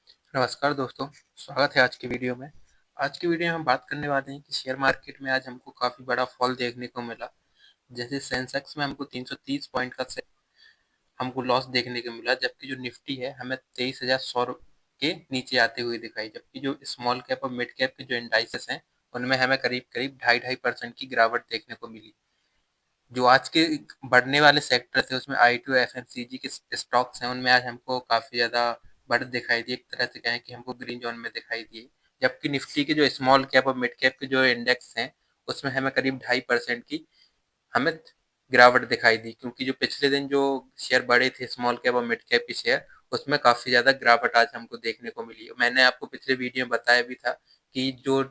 नमस्कार दोस्तों, स्वागत है आज की वीडियो में। आज की वीडियो में हम बात करने वाले हैं कि शेयर मार्केट में आज हमको काफ़ी बड़ा फॉल देखने को मिला। जैसे सेंसेक्स में हमको 330 पॉइंट का हमको लॉस देखने को मिला, जबकि जो निफ्टी है हमें 23,100 के नीचे आते हुए दिखाई। जबकि जो स्मॉल कैप और मिड कैप के जो इंडाइसेस हैं, उनमें हमें करीब-करीब 2.5% की गिरावट देखने को मिली। जो आज के बढ़ने वाले सेक्टर थे उसमें आई-टी और एफएमसीजी के स्टॉक्स हैं, उनमें आज हमको काफ़ी ज़्यादा बढ़त दिखाई दी। एक तरह से कहें कि हमको ग्रीन जोन में दिखाई दी। जबकि निफ्टी के जो स्मॉल कैप और मिड कैप के जो इंडेक्स हैं, उसमें हमें करीब 2.5% की हमें गिरावट दिखाई दी, क्योंकि जो पिछले दिन जो शेयर बढ़े थे स्मॉल कैप और मिड कैप के शेयर, उसमें काफ़ी ज़्यादा गिरावट आज हमको देखने को मिली। मैंने आपको पिछले वीडियो में बताया भी था कि जो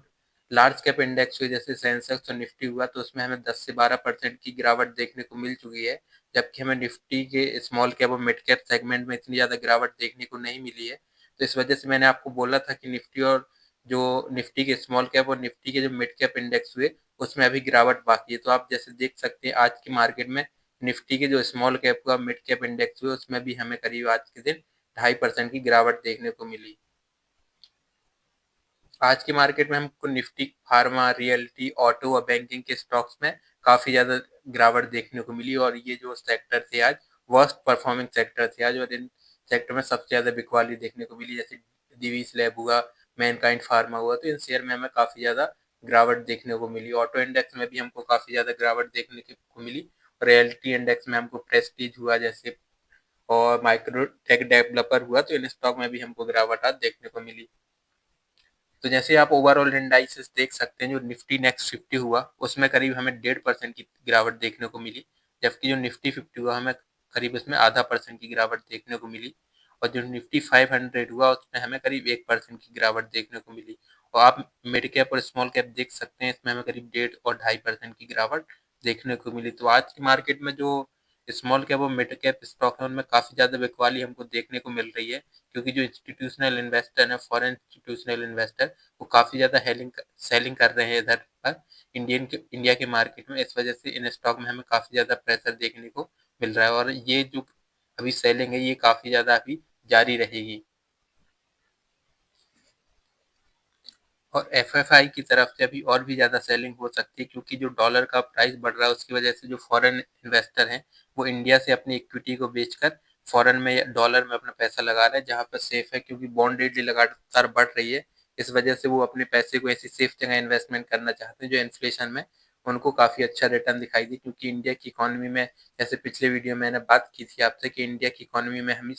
लार्ज कैप इंडेक्स हुए जैसे सेंसेक्स और निफ्टी हुआ, तो उसमें हमें 10 से 12% की गिरावट देखने को मिल चुकी है। जबकि हमें निफ्टी के स्मॉल कैप और मिड कैप सेगमेंट में इतनी ज़्यादा गिरावट देखने को नहीं मिली है। तो इस वजह से मैंने आपको बोला था कि निफ्टी और जो निफ्टी के स्मॉल कैप और निफ्टी के जो मिड कैप इंडेक्स हुए, उसमें अभी गिरावट बाकी है। तो आप जैसे देख सकते हैं आज की मार्केट में निफ्टी के जो स्मॉल कैप का मिड कैप इंडेक्स हुए, उसमें भी हमें करीब आज के दिन 2.5% की गिरावट देखने को मिली। आज की मार्केट में हमको निफ्टी, फार्मा, रियल्टी, ऑटो और बैंकिंग के स्टॉक्स में काफ़ी ज़्यादा गिरावट देखने को मिली, और ये जो सेक्टर थे आज वर्स्ट परफॉर्मिंग सेक्टर थे आज, और इन सेक्टर में सबसे ज़्यादा बिकवाली देखने को मिली। जैसे दिवीज लैब हुआ, मैनकाइंड फार्मा हुआ, तो इन शेयर में हमें काफ़ी ज़्यादा गिरावट देखने को मिली। ऑटो इंडेक्स में भी हमको काफ़ी ज़्यादा गिरावट देखने को मिली। रियल्टी इंडेक्स में हमको प्रेस्टीज हुआ जैसे, और माइक्रो टेक डेवलपर हुआ, तो इन स्टॉक में भी हमको गिरावट आज देखने को मिली। तो जैसे आप ओवरऑल इंडाइसेस देख सकते हैं, जो निफ्टी नेक्स्ट 50 हुआ, उसमें करीब हमें 1.5% की गिरावट देखने को मिली। जबकि जो निफ्टी 50 हुआ, हमें करीब इसमें 0.5% की गिरावट देखने को मिली। और जो निफ्टी 500 हुआ, उसमें हमें करीब 1% की गिरावट देखने को मिली। और आप मिड कैप और स्मॉल कैप देख सकते हैं, इसमें हमें करीब 1.5 और 2.5% की गिरावट देखने को मिली। तो आज की मार्केट में जो स्मॉल कैप और मिड कैप स्टॉक है, उनमें काफ़ी ज़्यादा बिकवाली हमको देखने को मिल रही है, क्योंकि जो इंस्टीट्यूशनल इन्वेस्टर है, फॉरेन इंस्टीट्यूशनल इन्वेस्टर, वो काफ़ी ज़्यादा सेलिंग कर रहे हैं इधर पर इंडिया के मार्केट में। इस वजह से इन स्टॉक में हमें काफ़ी ज़्यादा प्रेशर देखने को मिल रहा है, और ये जो अभी सेलिंग है, ये काफ़ी ज़्यादा अभी जारी रहेगी। और एफएफआई की तरफ से अभी और भी ज़्यादा सेलिंग हो सकती है, क्योंकि जो डॉलर का प्राइस बढ़ रहा है, उसकी वजह से जो फॉरेन इन्वेस्टर हैं, वो इंडिया से अपनी इक्विटी को बेचकर फॉरेन में या डॉलर में अपना पैसा लगा रहे हैं, जहाँ पर सेफ है, क्योंकि बॉन्ड रेट लगातार बढ़ रही है। इस वजह से वो अपने पैसे को ऐसी सेफ जगह इन्वेस्टमेंट करना चाहते हैं जो इन्फ्लेशन में उनको काफ़ी अच्छा रिटर्न दिखाई दी। क्योंकि इंडिया की इकोनॉमी में, जैसे पिछले वीडियो में मैंने बात की थी आपसे, कि इंडिया की इकोनॉमी में हमें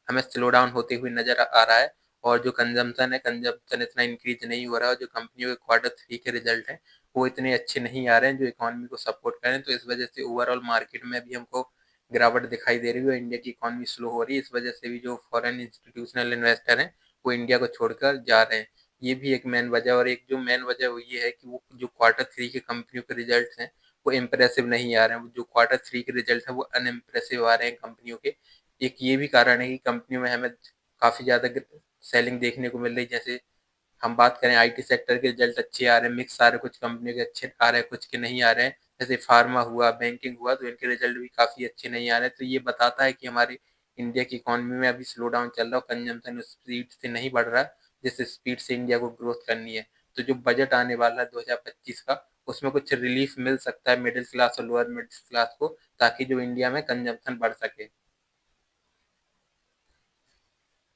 हमें स्लो डाउन होते हुए नजर आ रहा है, और जो कंजम्पशन है, कंजम्पशन इतना इंक्रीज नहीं हो रहा है, और जो कंपनियों के क्वार्टर 3 के रिजल्ट हैं, वो इतने अच्छे नहीं आ रहे हैं जो इकोनॉमी को सपोर्ट करें। तो इस वजह से ओवरऑल मार्केट में भी हमको गिरावट दिखाई दे रही है, और इंडिया की इकोनॉमी स्लो हो रही है। इस वजह से भी जो फॉरेन इंस्टीट्यूशनल इन्वेस्टर हैं, वो इंडिया को छोड़कर जा रहे हैं। ये भी एक मेन वजह, और एक जो मेन वजह वो ये है कि वो जो क्वार्टर 3 के कंपनियों के रिजल्ट हैं, वो इम्प्रेसिव नहीं आ रहे हैं। जो क्वार्टर 3 के रिजल्ट हैं, वो अनइम्प्रेसिव आ रहे हैं कंपनियों के। एक ये भी कारण है कि कंपनियों में हमें काफ़ी ज़्यादा सेलिंग देखने को मिल रही है। जैसे हम बात करें आईटी सेक्टर के रिजल्ट अच्छे आ रहे हैं, मिक्स आ रहे हैं, कुछ कंपनियों के अच्छे आ रहे हैं, कुछ के नहीं आ रहे हैं। जैसे फार्मा हुआ, बैंकिंग हुआ, तो इनके रिजल्ट भी काफ़ी अच्छे नहीं आ रहे हैं। तो ये बताता है कि हमारी इंडिया की इकोनॉमी में अभी स्लो डाउन चल रहा है, और कंजम्पशन उस स्पीड से नहीं बढ़ रहा है जिस स्पीड से इंडिया को ग्रोथ करनी है। तो जो बजट आने वाला है 2025 का, उसमें कुछ रिलीफ मिल सकता है मिडिल क्लास और लोअर मिडिल क्लास को, ताकि जो इंडिया में कंजम्पशन बढ़ सके।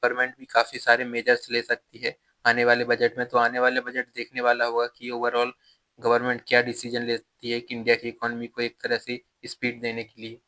गवर्नमेंट भी काफ़ी सारे मेजर्स ले सकती है आने वाले बजट में। तो आने वाले बजट देखने वाला होगा कि ओवरऑल गवर्नमेंट क्या डिसीजन लेती है कि इंडिया की इकोनॉमी को एक तरह से स्पीड देने के लिए।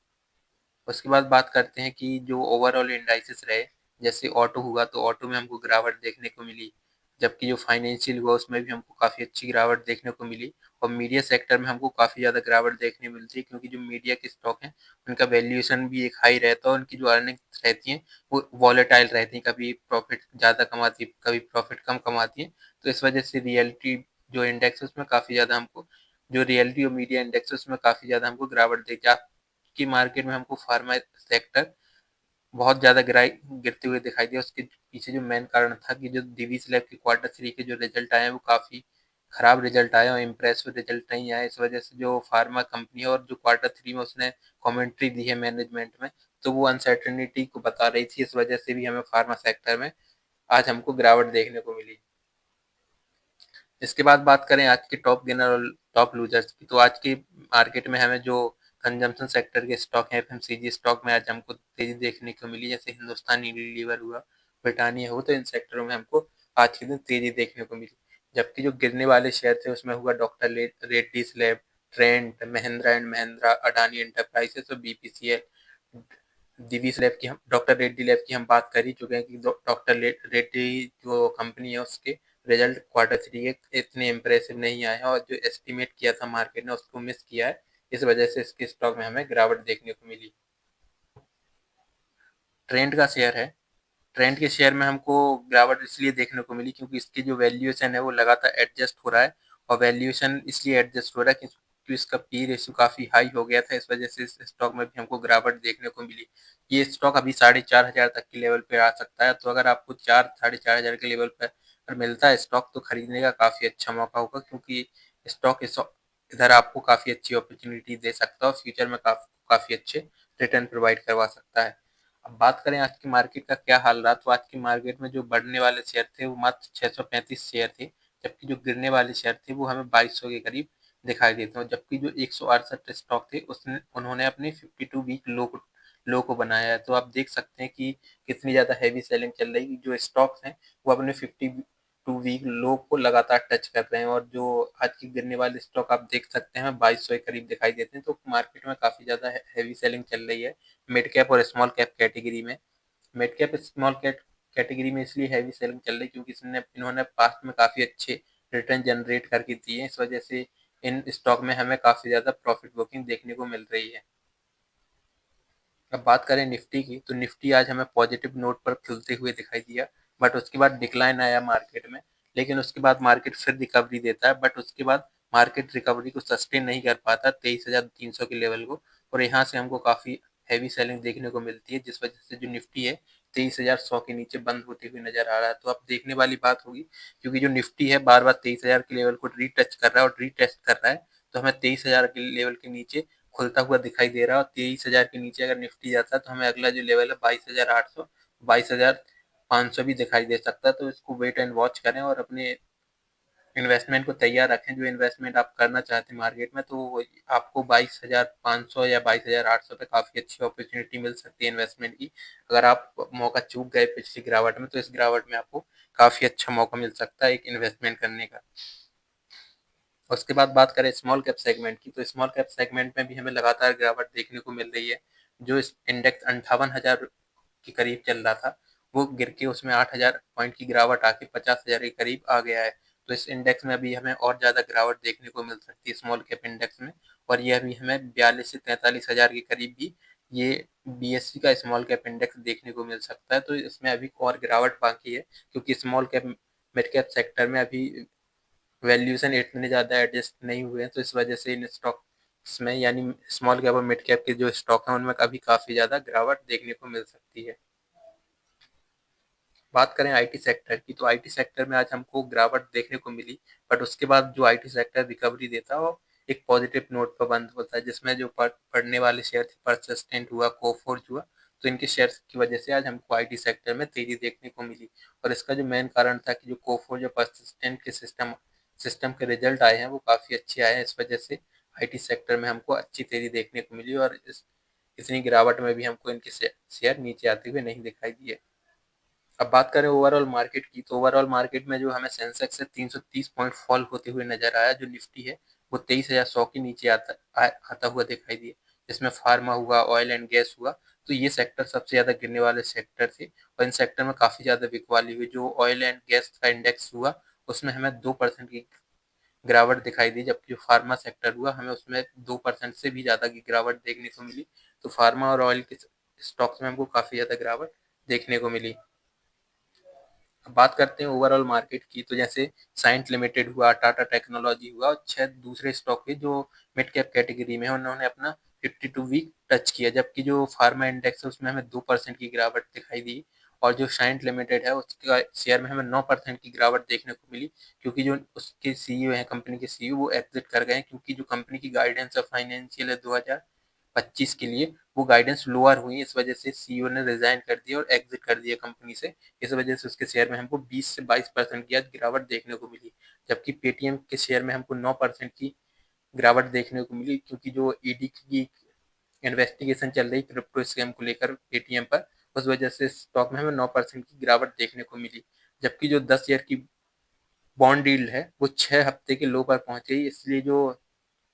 उसके बाद बात करते हैं कि जो ओवरऑल इंडाइसेस रहे, जैसे ऑटो हुआ, तो ऑटो में हमको गिरावट देखने को मिली। जबकि जो फाइनेंशियल हुआ, उसमें भी हमको काफ़ी अच्छी गिरावट देखने को मिली। और मीडिया सेक्टर में हमको काफ़ी ज़्यादा गिरावट देखने मिलती है, क्योंकि जो मीडिया के स्टॉक हैं, उनका वैल्यूएशन भी एक हाई रहता है, और उनकी जो अर्निंग्स रहती हैं, वो वॉलेटाइल रहती हैं। कभी प्रॉफिट ज़्यादा कमाती है, कभी प्रॉफिट कम कमाती हैं। तो इस वजह से रियलिटी जो इंडेक्स है, उसमें काफ़ी ज़्यादा हमको, जो रियलिटी और मीडिया इंडेक्स है, उसमें काफ़ी ज़्यादा हमको गिरावट देखी। की मार्केट में हमको फार्मा सेक्टर बहुत ज़्यादा गिरते हुए दिखाई दिया। उसके पीछे जो मेन कारण था कि जो दिवीज लैब के क्वार्टर 3 के जो रिजल्ट आए हैं, वो काफ़ी खराब रिजल्ट आए और इम्प्रेसिव रिजल्ट नहीं आए। इस वजह से जो फार्मा कंपनी है, और जो क्वार्टर 3 में उसने कमेंट्री दी है मैनेजमेंट में, तो वो अनसर्टेनिटी को बता रही थी। इस वजह से भी हमें फार्मा सेक्टर में आज हमको गिरावट देखने को मिली। इसके बाद बात करें आज के टॉप गेनर और टॉप लूजर्स की, तो आज की मार्केट में हमें जो कंजम्पशन सेक्टर के स्टॉक हैं, एफएमसीजी स्टॉक में आज हमको तेजी देखने को मिली, जैसे हिंदुस्तान यूनिलीवर हुआ, ब्रिटानिया हुआ, तो इन सेक्टरों में हमको आज के दिन तेजी देखने को मिली। जबकि जो गिरने वाले शेयर थे उसमें हुआ doctor Reddy's lab, Trent, Mahindra and Mahindra, Adani enterprises और बीपीसीएल। दिवीज लैब की हम डॉक्टर रेड्डी लैब की हम बात कर ही चुके हैं कि डॉक्टर रेड्डी जो कंपनी है उसके रिजल्ट क्वार्टर थ्री के इतने इम्प्रेसिव नहीं आए हैं, और जो एस्टिमेट किया था मार्केट ने उसको मिस किया है। इस वजह से इसके स्टॉक में हमें गिरावट देखने को मिली। ट्रेंड का शेयर है, ट्रेंड के शेयर में हमको गिरावट इसलिए देखने को मिली क्योंकि इसकी जो वैल्यूएशन है वो लगातार एडजस्ट हो रहा है, और वैल्यूएशन इसलिए एडजस्ट हो रहा है क्योंकि इसका पी रेशियो काफी हाई हो गया था, इस वजह से इस स्टॉक में भी हमको गिरावट देखने को मिली। ये स्टॉक अभी 4,500 तक के लेवल पे आ सकता है, तो अगर आपको 4-4,500 के लेवल पर मिलता है स्टॉक तो खरीदने का काफी अच्छा मौका होगा, क्योंकि स्टॉक इधर आपको काफी अच्छी अपॉर्चुनिटी दे सकता है और फ्यूचर में काफी अच्छे रिटर्न प्रोवाइड करवा सकता है। अब बात करें आज की मार्केट का क्या हाल रहा, तो आज की मार्केट में जो बढ़ने वाले शेयर थे वो मात्र 635 शेयर थे, जबकि जो गिरने वाले शेयर थे वो हमें 2200 के करीब दिखाई देते हैं, जबकि जो 168 स्टॉक थे उसने उन्होंने अपने 52 वीक लो को बनाया है। तो आप देख सकते हैं कि कितनी ज़्यादा हैवी सेलिंग चल रही है, जो स्टॉक्स हैं वो अपने 52 वीक लो को लगातार टच कर रहे हैं, और जो आज की गिरने वाले स्टॉक आप देख सकते हैं 2200 के करीब दिखाई देते हैं। तो मार्केट में काफ़ी ज़्यादा हैवी सेलिंग चल रही है मिड कैप और स्मॉल कैप कैटेगरी में। Mid cap small cap category में इसलिए हैवी सेलिंग चल रही क्योंकि इन्होंने पास्ट में काफ़ी अच्छे रिटर्न जनरेट करके दिए हैं, इस वजह से इन स्टॉक में हमें काफ़ी ज़्यादा प्रॉफिट बुकिंग देखने को मिल रही है। अब बात करें निफ्टी की, तो निफ्टी आज हमें पॉजिटिव नोट पर खुलते हुए दिखाई दिया, बट उसके बाद डिक्लाइन आया मार्केट में। लेकिन उसके बाद मार्केट फिर रिकवरी देता है, बट उसके बाद मार्केट रिकवरी को सस्टेन नहीं कर पाता 23,300 के लेवल को, और यहाँ से हमको काफ़ी हैवी सेलिंग देखने को मिलती है, जिस वजह से जो निफ्टी है 23,100 के नीचे बंद होती हुई नजर आ रहा है। तो अब देखने वाली बात होगी, क्योंकि जो निफ्टी है बार बार 23,000 के लेवल को रीटच कर रहा है और रीटेस्ट कर रहा है, तो हमें 23,000 के लेवल के नीचे खुलता हुआ दिखाई दे रहा है, और 23,000 के नीचे अगर निफ्टी जाता है तो हमें अगला जो लेवल है 22,800, 22,500 भी दिखाई दे सकता है। तो इसको वेट एंड वॉच करें और अपने इन्वेस्टमेंट को तैयार रखें। जो इन्वेस्टमेंट आप करना चाहते हैं मार्केट में, तो आपको 22,500 या 22,800 पे काफ़ी अच्छी अपॉर्चुनिटी मिल सकती है इन्वेस्टमेंट की। अगर आप मौका चूक गए पिछली गिरावट में, तो इस गिरावट में आपको काफ़ी अच्छा मौका मिल सकता है एक इन्वेस्टमेंट करने का। उसके बाद बात करें स्मॉल कैप सेगमेंट की, तो स्मॉल कैप सेगमेंट में भी हमें लगातार गिरावट देखने को मिल रही है। जो इस इंडेक्स 58,000 के करीब चल रहा था, वो गिर के उसमें 8,000 पॉइंट की गिरावट आके 50,000 के करीब आ गया है। तो इस इंडेक्स में अभी हमें और ज़्यादा गिरावट देखने को मिल सकती है स्मॉल कैप इंडेक्स में, और ये अभी हमें 42 से 43,000 के करीब भी ये बीएससी का स्मॉल कैप इंडेक्स देखने को मिल सकता है। तो इसमें अभी और गिरावट बाकी है, क्योंकि small cap mid cap sector में अभी वैल्यूएशन इतने ज़्यादा एडजस्ट नहीं हुए हैं, तो इस वजह से इन स्टॉक्स में यानी स्मॉल कैप और मिड कैप के जो स्टॉक हैं उनमें अभी काफ़ी ज़्यादा गिरावट देखने को मिल सकती है। बात करें आईटी सेक्टर की, तो आईटी सेक्टर में आज हमको गिरावट देखने को मिली, बट उसके बाद जो आईटी सेक्टर रिकवरी देता है वो एक पॉजिटिव नोट पर बंद होता है, जिसमें जो पढ़ने वाले शेयर थे, परसिस्टेंट हुआ, कोफोर्ज हुआ, तो इनके शेयर्स की वजह से आज हमको आईटी सेक्टर में तेजी देखने को मिली। और इसका जो मेन कारण था कि जो कोफोर्ज और परसिस्टेंट के सिस्टम के रिजल्ट आए हैं वो काफ़ी अच्छे आए हैं, इस वजह से आईटी सेक्टर में हमको अच्छी तेजी देखने को मिली, और इतनी गिरावट में भी हमको इनके शेयर नीचे आते हुए नहीं दिखाई दिए। अब बात करें ओवरऑल मार्केट की, तो ओवरऑल मार्केट में जो हमें सेंसेक्स से 330 पॉइंट फॉल होते हुए नजर आया, जो निफ्टी है वो 23,100 के नीचे आता हुआ दिखाई दिया, जिसमें फार्मा हुआ, ऑयल एंड गैस हुआ। तो ये सेक्टर सबसे ज़्यादा गिरने वाले सेक्टर थे, और इन सेक्टर में काफ़ी ज़्यादा बिकवाली हुई। जो ऑयल एंड गैस का इंडेक्स हुआ उसमें हमें 2% की गिरावट दिखाई दी, जबकि जो फार्मा सेक्टर हुआ हमें उसमें 2% से भी ज़्यादा की गिरावट देखने को मिली। तो फार्मा और ऑयल के स्टॉक्स में हमको काफ़ी ज़्यादा गिरावट देखने को मिली। अब बात करते हैं ओवरऑल मार्केट की, तो जैसे साइंट लिमिटेड हुआ, टाटा टेक्नोलॉजी हुआ, और 6 दूसरे स्टॉक थे जो मिड कैप कैटेगरी में है, उन्होंने अपना 52 वीक टच किया, जबकि जो फार्मा इंडेक्स है उसमें हमें 2% की गिरावट दिखाई दी, और जो साइंट लिमिटेड है उसका शेयर में हमें 9% की गिरावट देखने को मिली, क्योंकि जो उसके सीईओ हैं, कंपनी के सीईओ, वो एग्जिट कर गए हैं, क्योंकि जो कंपनी की गाइडेंस है फाइनेंशियल है 25 के लिए वो गाइडेंस लोअर हुई। इस वजह से सीईओ ने रिजाइन कर दिया और एग्जिट कर दिया कंपनी से। इस वजह से उसके शेयर में हमको 20 से 22% की आज गिरावट देखने को मिली, जबकि पेटीएम के शेयर में हमको 9% की गिरावट देखने को मिली, क्योंकि जो ईडी की इन्वेस्टिगेशन चल रही क्रिप्टो स्कैम को लेकर पेटीएम पर, उस वजह से स्टॉक में हमें 9% की गिरावट देखने को मिली। जबकि जो 10 ईयर की बॉन्ड यील्ड है वो 6 हफ्ते के लो पर पहुंच गई, इसलिए जो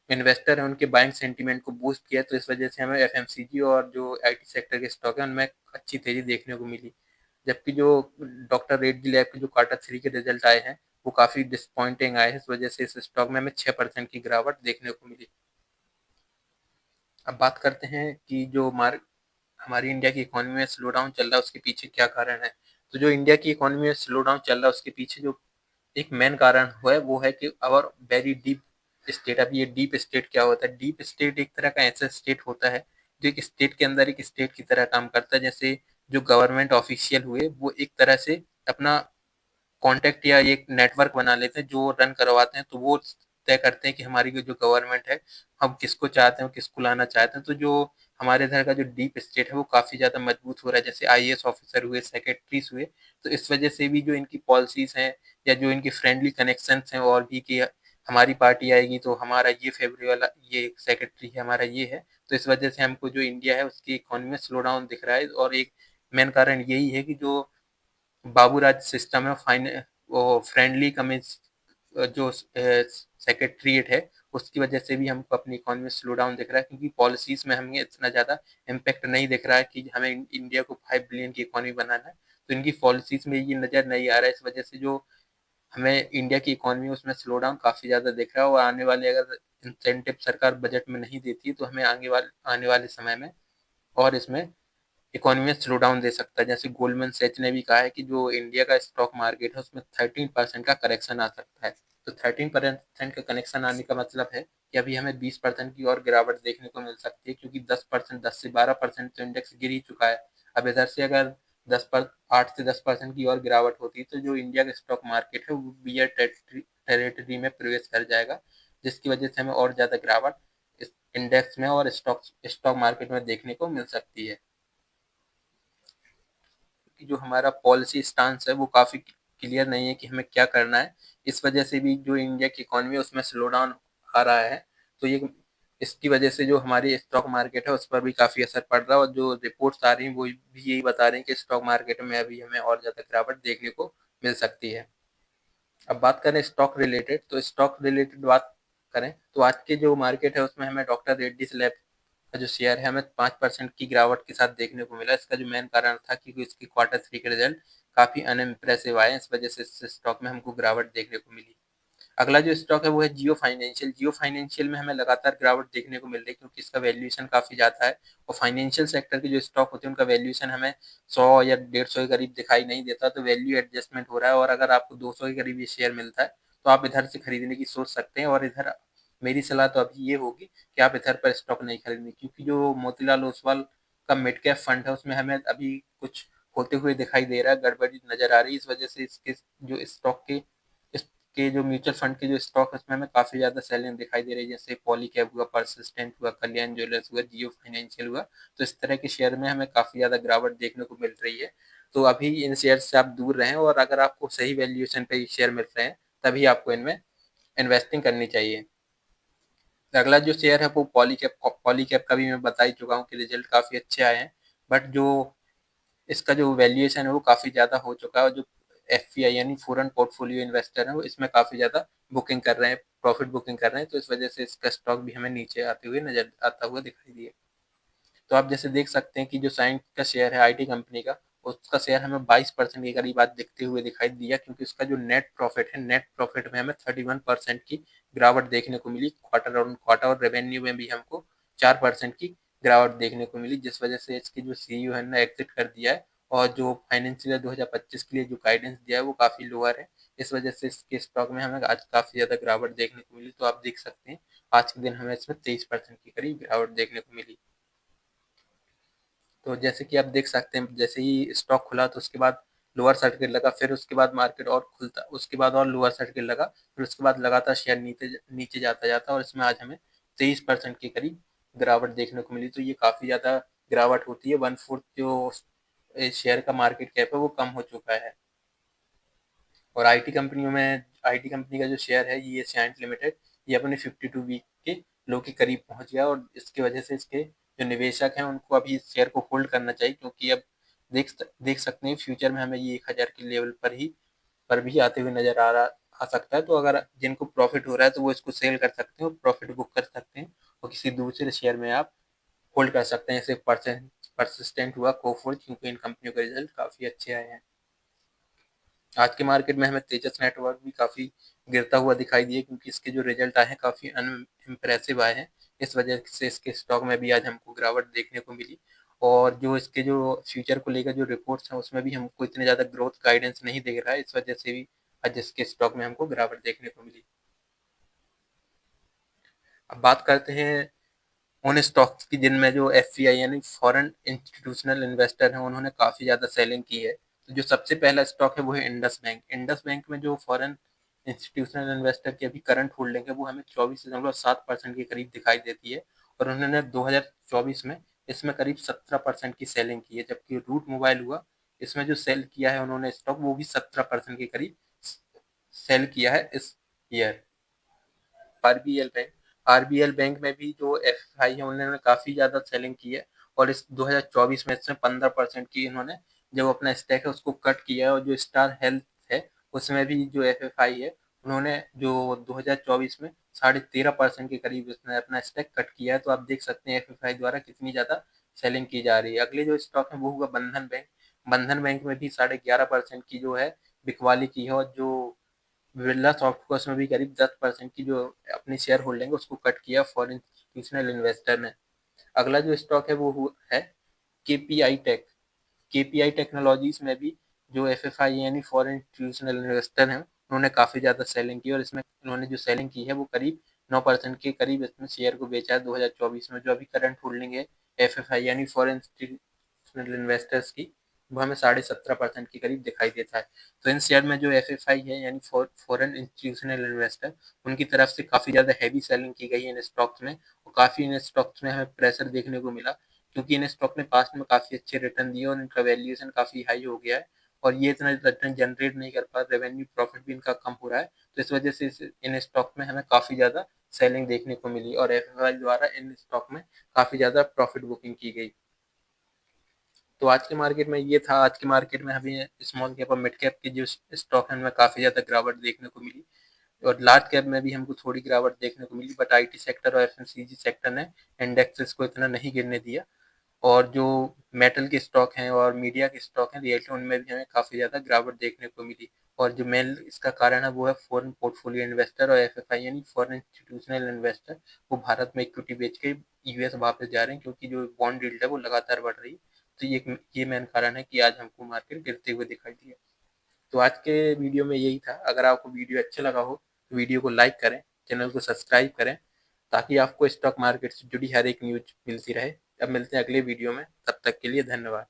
इन्वेस्टर है उनके बाइंग सेंटीमेंट को बूस्ट किया। तो इस वजह से हमें एफएमसीजी और जो आईटी सेक्टर के स्टॉक है उनमें अच्छी तेजी देखने को मिली। जबकि जो डॉक्टर रेड्डी लैब के जो क्वार्टर 3 के रिजल्ट आए हैं वो काफी डिसअपॉइंटिंग आए हैं, इस वजह से इस स्टॉक में हमें 6% की गिरावट देखने को मिली। अब बात करते हैं कि जो हमारी इंडिया की इकोनॉमी में स्लो डाउन चल रहा है उसके पीछे क्या कारण है। तो जो इंडिया की इकोनॉमी में स्लो डाउन चल रहा है उसके पीछे जो एक मेन कारण हुआ है वो है कि अवर वेरी डीप स्टेट। अब ये डीप स्टेट क्या होता है? डीप स्टेट एक तरह का ऐसा स्टेट होता है जो एक स्टेट के अंदर एक स्टेट की तरह काम करता है। जैसे जो गवर्नमेंट ऑफिशियल हुए वो एक तरह से अपना कॉन्टेक्ट या एक नेटवर्क बना लेते हैं जो रन करवाते हैं, तो वो तय करते हैं कि हमारी जो गवर्नमेंट है हम किसको चाहते हैं, किसको लाना चाहते हैं। तो जो हमारे इधर का जो डीप स्टेट है वो काफी ज्यादा मजबूत हो रहा है, जैसे आईएएस ऑफिसर हुए, सेक्रेटरीज हुए। तो इस वजह से भी जो इनकी पॉलिसीज हैं या जो इनकी फ्रेंडली कनेक्शन हैं और भी कि हमारी पार्टी आएगी तो हमारा ये फेवरेट वाला ये सेक्रेटरी है, हमारा ये है। तो इस वजह से हमको जो इंडिया है उसकी इकोनॉमी में स्लो डाउन दिख रहा है। और एक मेन कारण यही है कि जो बाबूराज सिस्टम है वो फ्रेंडली कम्युनिस्ट जो सेक्रेटरीट है उसकी वजह से भी हमको अपनी इकोनॉमी में स्लो डाउन दिख रहा है, क्योंकि पॉलिसीज में हमें इतना ज़्यादा इम्पैक्ट नहीं दिख रहा है कि हमें इंडिया को 5 बिलियन की इकोनॉमी बनाना है। तो इनकी पॉलिसीज में ये नज़र नहीं आ रहा है, इस वजह से जो हमें इंडिया की इकोनॉमी उसमें स्लो डाउन काफ़ी ज़्यादा दिख रहा है। और आने वाले अगर इंसेंटिव सरकार बजट में नहीं देती है तो हमें आने वाले समय में और इसमें इकोनॉमी में स्लो डाउन दे सकता है। जैसे गोल्डमैन सैच ने भी कहा है कि जो इंडिया का स्टॉक मार्केट है उसमें 13% का करेक्शन आ सकता है। तो 13% का कनेक्शन आने का मतलब है कि अभी हमें 20% की और गिरावट देखने को मिल सकती है, क्योंकि 10%, 10 से 12% तो इंडेक्स गिर ही चुका है। अब इधर से अगर 8 से 10% की और गिरावट होती है तो जो इंडिया का स्टॉक मार्केट है वो बियर टेरेटरी में प्रवेश कर जाएगा, जिसकी वजह से हमें और ज़्यादा गिरावट इस इंडेक्स में और स्टॉक मार्केट में देखने को मिल सकती है। कि जो हमारा पॉलिसी स्टांस है वो काफ़ी क्लियर नहीं है कि हमें क्या करना है। इस वजह से भी जो इंडिया की इकोनॉमी है उसमें स्लो डाउन आ रहा है। तो ये इसकी वजह से जो हमारी स्टॉक मार्केट है उस पर भी काफ़ी असर पड़ रहा है, और जो रिपोर्ट्स आ रही हैं वो भी यही बता रही हैं कि स्टॉक मार्केट में अभी हमें और ज़्यादा गिरावट देखने को मिल सकती है। अब बात करें स्टॉक रिलेटेड, तो स्टॉक रिलेटेड बात करें तो आज के जो मार्केट है उसमें हमें डॉक्टर रेड्डीज लैब का जो शेयर है हमें 5% की गिरावट के साथ देखने को मिला। इसका जो मेन कारण था कि इसकी क्वार्टर 3 के रिजल्ट काफ़ी अनइम्प्रेसिव आए, इस वजह से इस स्टॉक में हमको गिरावट देखने को मिली। अगला जो स्टॉक है वो है जियो फाइनेंशियल। जियो फाइनेंशियल में हमें लगातार गिरावट देखने को मिल रही है, क्योंकि इसका वैल्यूएशन काफ़ी ज़्यादा है। और फाइनेंशियल सेक्टर के जो स्टॉक होते हैं उनका वैल्यूएशन हमें 100 या 150 के करीब दिखाई नहीं देता, तो वैल्यू एडजस्टमेंट हो रहा है। और अगर आपको 200 के करीब ये शेयर मिलता है तो आप इधर से खरीदने की सोच सकते हैं। और इधर मेरी सलाह तो अभी ये होगी कि आप इधर पर स्टॉक नहीं खरीदें, क्योंकि जो मोतीलाल ओसवाल का मिड कैप फंड है उसमें हमें अभी कुछ होते हुए दिखाई दे रहा है, गड़बड़ी नजर आ रही है। इस वजह से इसके जो स्टॉक के जो म्यूचुअल फंड के जो स्टॉक है उसमें हमें काफ़ी ज़्यादा सेलिंग दिखाई दे रही है, जैसे पॉलीकैब हुआ, परसिस्टेंट हुआ, कल्याण ज्वेलर्स हुआ, जियो फाइनेंशियल हुआ। तो इस तरह के शेयर में हमें काफ़ी ज़्यादा गिरावट देखने को मिल रही है। तो अभी इन शेयर से आप दूर रहें, और अगर आपको सही वैल्यूएशन पे शेयर मिल रहे हैं तभी आपको इनमें इन्वेस्टिंग करनी चाहिए। अगला जो शेयर है वो पॉलीकैब का भी मैं बता ही चुका हूँ कि रिजल्ट काफ़ी अच्छे आए हैं, बट जो इसका जो वैल्यूएशन है वो काफ़ी ज़्यादा हो चुका है। और जो एफपीआई यानी फॉरेन पोर्टफोलियो इन्वेस्टर है वो इसमें काफ़ी ज़्यादा बुकिंग कर रहे हैं, प्रॉफिट बुकिंग कर रहे हैं। तो इस वजह से इसका स्टॉक भी हमें नीचे आते हुए नजर आता हुआ दिखाई दिए। तो आप जैसे देख सकते हैं कि जो साइंट का शेयर है आईटी कंपनी का, उसका शेयर हमें 22% के करीब आज दिखते हुए दिखाई दिया, क्योंकि उसका जो नेट प्रॉफिट है, नेट प्रॉफिट में हमें 31% की गिरावट देखने को मिली क्वार्टर ऑन क्वार्टर। और रेवेन्यू में भी हमको 4% की गिरावट देखने को मिली, जिस वजह से इसकी जो सीईओ है ना एग्जिट कर दिया है। और जो फाइनेंशियल 2025 के लिए जो गाइडेंस दिया है वो काफ़ी लोअर है। इस वजह से इसके स्टॉक में हमें आज काफ़ी ज़्यादा गिरावट देखने को मिली। तो आप देख सकते हैं आज के दिन हमें इसमें 23% की करीब गिरावट देखने को मिली। तो जैसे कि आप देख सकते हैं जैसे ही स्टॉक खुला तो उसके बाद लोअर सर्किट लगा, फिर उसके बाद मार्केट और खुलता, उसके बाद और लोअर सर्किट लगा, फिर उसके बाद लगातार शेयर नीचे नीचे जाता जाता, और इसमें आज हमें 23% के करीब गिरावट देखने को मिली, तो ये काफ़ी ज़्यादा गिरावट होती है। 1/4 जो शेयर का मार्केट कैप है वो कम हो चुका है। और आईटी कंपनियों में आईटी कंपनी का जो शेयर है ये साइंट लिमिटेड, ये अपने 52 वीक के लो के करीब पहुंच गया, और इसकी वजह से इसके जो निवेशक हैं उनको अभी इस शेयर को होल्ड करना चाहिए, क्योंकि अब देख सकते हैं फ्यूचर में हमें ये 1000 के लेवल पर भी आते हुए नजर आ सकता है। तो अगर जिनको प्रॉफिट हो रहा है तो वो इसको सेल कर सकते हैं और प्रॉफिट बुक कर सकते हैं, और किसी दूसरे शेयर में आप होल्ड कर सकते हैं। जैसे परसिस्टेंट हुआ, कोफोर्ज, क्योंकि इन कंपनियों के रिजल्ट काफ़ी अच्छे आए हैं। आज के मार्केट में हमें तेजस नेटवर्क भी काफ़ी गिरता हुआ दिखाई दिया, क्योंकि इसके जो रिजल्ट आए हैं काफ़ी अनइम्प्रेसिव आए हैं। इस वजह से इसके स्टॉक में भी आज हमको गिरावट देखने को मिली, और जो इसके जो फ्यूचर को लेकर जो रिपोर्ट्स हैं उसमें भी हमको इतने ज़्यादा ग्रोथ गाइडेंस नहीं दिख रहा है, इस वजह से भी आज इसके स्टॉक में हमको गिरावट देखने को मिली। अब बात करते हैं उन स्टॉक्स की जिनमें जो एफपीआई यानी फॉरेन इंस्टीट्यूशनल इन्वेस्टर हैं उन्होंने काफ़ी ज़्यादा सेलिंग की है। तो जो सबसे पहला स्टॉक है वो है इंडस बैंक। इंडस बैंक में जो फॉरेन इंस्टीट्यूशनल इन्वेस्टर की अभी करंट होल्डिंग है वो हमें 24.7% के करीब दिखाई देती है, और उन्होंने 2024 में इसमें करीब 17% की सेलिंग की है। जबकि रूट मोबाइल हुआ, इसमें जो सेल किया है उन्होंने स्टॉक वो भी 17% के करीब सेल किया है इस year. RBL bank RBL bank में भी जो एफआई है उन्होंने काफ़ी ज़्यादा सेलिंग की है, और इस 2024 में इसमें 15% की इन्होंने जो अपना स्टैक है उसको कट किया है। और जो स्टार हेल्थ है उसमें भी जो एफएफआई है उन्होंने जो 2024 में 13.5% के करीब इसने अपना स्टैक कट किया है। तो आप देख सकते हैं एफएफआई द्वारा कितनी ज़्यादा सेलिंग की जा रही है। अगले जो स्टॉक है वो होगा बंधन बैंक। बंधन बैंक में भी 11.5% की जो है बिकवाली की है, और जो बिरला सॉफ्टवेयर में भी करीब 10% की जो अपनी शेयर होल्डिंग है उसको कट किया फॉरेन इंस्टीट्यूशनल इन्वेस्टर ने। अगला जो स्टॉक है वो है केपीआई टेक। केपीआई टेक्नोलॉजीज में भी जो एफएफआई यानी फॉरेन इंस्टीट्यूशनल इन्वेस्टर हैं उन्होंने काफ़ी ज़्यादा सेलिंग की, और इसमें उन्होंने जो सेलिंग की है वो करीब 9% के करीब इसमें शेयर को बेचा है 2024 में। जो अभी करंट होल्डिंग है एफएफआई यानी फॉरेन इंस्टीट्यूशनल इन्वेस्टर्स की, वो हमें 17.5% के करीब दिखाई देता है। तो इन शेयर में जो एफएफआई है यानी फॉरेन इंस्टीट्यूशनल इन्वेस्टर, उनकी तरफ से काफ़ी ज़्यादा हैवी सेलिंग की गई है इन स्टॉक्स में, और काफ़ी इन स्टॉक्स में हमें प्रेशर देखने को मिला, क्योंकि इन स्टॉक ने पास्ट में काफ़ी अच्छे रिटर्न दिए और इनका वैल्यूएशन काफ़ी हाई हो गया है, और ये इतना रिटर्न जनरेट नहीं कर पा, रेवेन्यू प्रॉफिट भी इनका कम हो रहा है। तो इस वजह से इन स्टॉक में हमें काफ़ी ज़्यादा सेलिंग देखने को मिली, और एफएफआई द्वारा इन स्टॉक में काफ़ी ज़्यादा प्रॉफिट बुकिंग की गई। तो आज के मार्केट में ये था। आज के मार्केट में हमें स्मॉल कैप और मिड कैप के जो स्टॉक हैं उनमें काफ़ी ज़्यादा गिरावट देखने को मिली, और लार्ज कैप में भी हमको थोड़ी गिरावट देखने को मिली, बट आईटी सेक्टर और एफएमसीजी सेक्टर ने इंडेक्सेस को इतना नहीं गिरने दिया। और जो मेटल के स्टॉक हैं और मीडिया के स्टॉक हैं रियल्टी, उनमें भी हमें काफ़ी ज़्यादा गिरावट देखने को मिली। और जो मेन इसका कारण है वो है फॉरेन पोर्टफोलियो इन्वेस्टर और एफएफआई यानी फॉरेन इंस्टीट्यूशनल इन्वेस्टर, वो भारत में इक्विटी बेच के यूएस वापस जा रहे हैं, क्योंकि जो बॉन्ड यील्ड है वो लगातार बढ़ रही है। तो ये मेन कारण है कि आज हमको मार्केट गिरते हुए दिखाई दिया। तो आज के वीडियो में यही था। अगर आपको वीडियो अच्छा लगा हो तो वीडियो को लाइक करें, चैनल को सब्सक्राइब करें, ताकि आपको स्टॉक मार्केट से जुड़ी हर एक न्यूज मिलती रहे। अब मिलते हैं अगले वीडियो में, तब तक के लिए धन्यवाद।